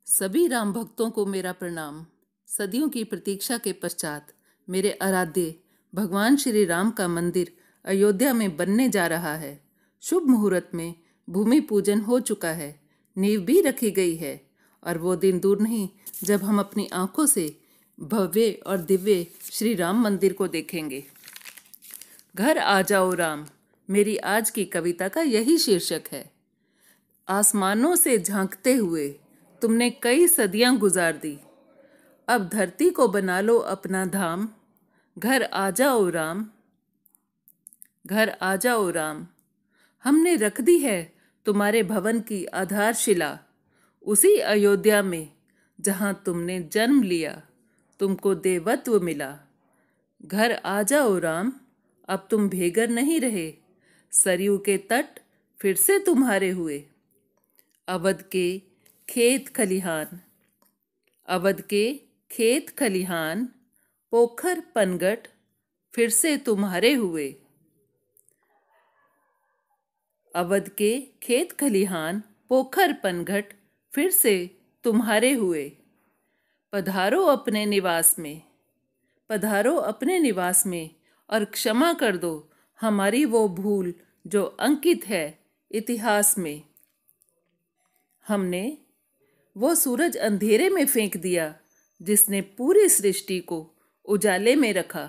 सभी राम भक्तों को मेरा प्रणाम। सदियों की प्रतीक्षा के पश्चात मेरे आराध्य भगवान श्री राम का मंदिर अयोध्या में बनने जा रहा है। शुभ मुहूर्त में भूमि पूजन हो चुका है, नींव भी रखी गई है और वो दिन दूर नहीं जब हम अपनी आंखों से भव्य और दिव्य श्री राम मंदिर को देखेंगे। घर आ जाओ राम, मेरी आज की कविता का यही शीर्षक है। आसमानों से झांकते हुए तुमने कई सदियां गुजार दी, अब धरती को बना लो अपना धाम। घर आ जाओ राम, घर आ जाओ राम। हमने रख दी है तुम्हारे भवन की आधारशिला, उसी अयोध्या में जहां तुमने जन्म लिया, तुमको देवत्व मिला। घर आ जाओ राम, अब तुम भेगर नहीं रहे, सरयू के तट फिर से तुम्हारे हुए। अवध के खेत खलिहान, अवध के खेत खलिहान, पोखर पनगट फिर से तुम्हारे हुए। अवध के खेत खलिहान, पोखर पनघट फिर से तुम्हारे हुए। पधारो अपने निवास में, पधारो अपने निवास में और क्षमा कर दो हमारी वो भूल जो अंकित है इतिहास में। हमने वो सूरज अंधेरे में फेंक दिया जिसने पूरी सृष्टि को उजाले में रखा।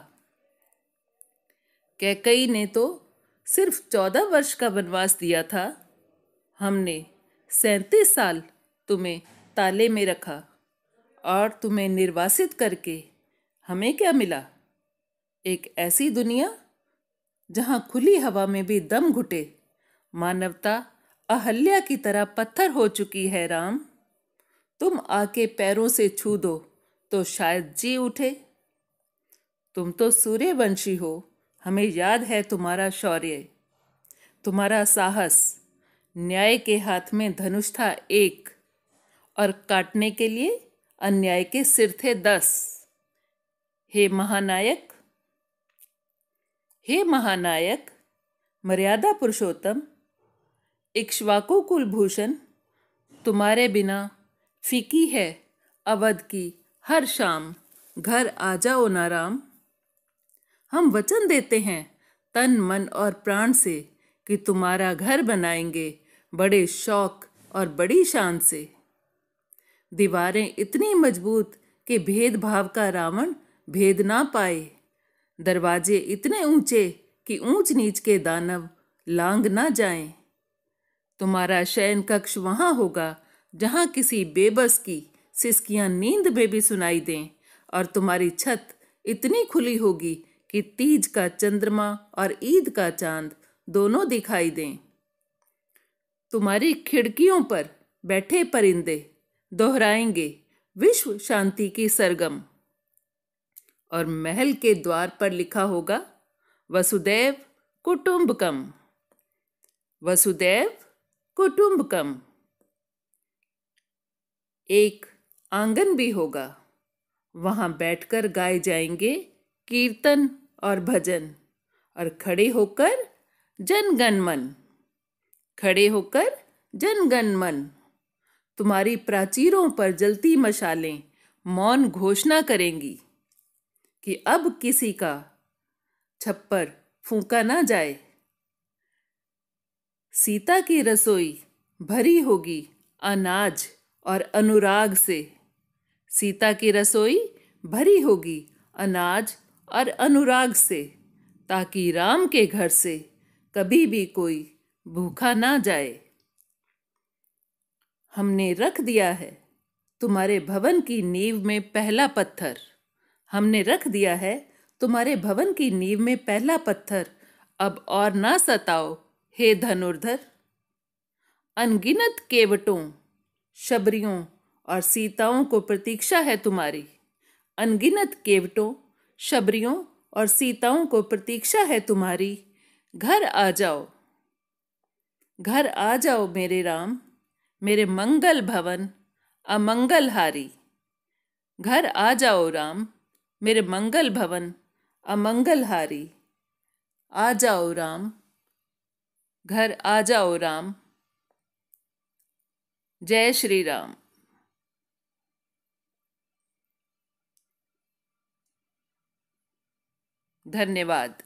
कैकई ने तो सिर्फ 14 वर्ष का वनवास दिया था, हमने 37 साल तुम्हें ताले में रखा। और तुम्हें निर्वासित करके हमें क्या मिला? एक ऐसी दुनिया जहां खुली हवा में भी दम घुटे। मानवता अहल्या की तरह पत्थर हो चुकी है राम, तुम आके पैरों से छू दो तो शायद जी उठे। तुम तो सूर्यवंशी हो, हमें याद है तुम्हारा शौर्य, तुम्हारा साहस। न्याय के हाथ में धनुष था एक और काटने के लिए अन्याय के सिर थे 10। हे महानायक, हे महानायक, मर्यादा पुरुषोत्तम, इक्ष्वाकु कुलभूषण, तुम्हारे बिना फीकी है अवध की हर शाम। घर आ जाओ ना राम। हम वचन देते हैं तन मन और प्राण से कि तुम्हारा घर बनाएंगे बड़े शौक और बड़ी शान से। दीवारें इतनी मजबूत कि भेदभाव का रावण भेद ना पाए, दरवाजे इतने ऊंचे कि ऊंच नीच के दानव लांग ना जाएं। तुम्हारा शयन कक्ष वहां होगा जहां किसी बेबस की सिसकियां नींद में भी सुनाई दें, और तुम्हारी छत इतनी खुली होगी कि तीज का चंद्रमा और ईद का चांद दोनों दिखाई दें। तुम्हारी खिड़कियों पर बैठे परिंदे दोहराएंगे विश्व शांति की सरगम, और महल के द्वार पर लिखा होगा वसुदैव कुटुंबकम, वसुदैव कुटुंबकम। एक आंगन भी होगा, वहां बैठकर गाए जाएंगे कीर्तन और भजन, और खड़े होकर जनगण मन, खड़े होकर जनगण मन। तुम्हारी प्राचीरों पर जलती मशालें मौन घोषणा करेंगी कि अब किसी का छप्पर फूंका ना जाए। सीता की रसोई भरी होगी अनाज और अनुराग से, सीता की रसोई भरी होगी अनाज और अनुराग से, ताकि राम के घर से कभी भी कोई भूखा ना जाए। हमने रख दिया है तुम्हारे भवन की नींव में पहला पत्थर, हमने रख दिया है तुम्हारे भवन की नींव में पहला पत्थर। अब और ना सताओ हे धनुर्धर। अनगिनत केवटों, शबरियों और सीताओं को प्रतीक्षा है तुम्हारी, अनगिनत केवटों, शबरियों और सीताओं को प्रतीक्षा है तुम्हारी। घर आ जाओ, घर आ जाओ मेरे राम, मेरे मंगल भवन अमंगलहारी। घर आ जाओ राम, मेरे मंगल भवन अमंगलहारी। आ जाओ राम, घर आ जाओ राम। जय श्री राम। धन्यवाद।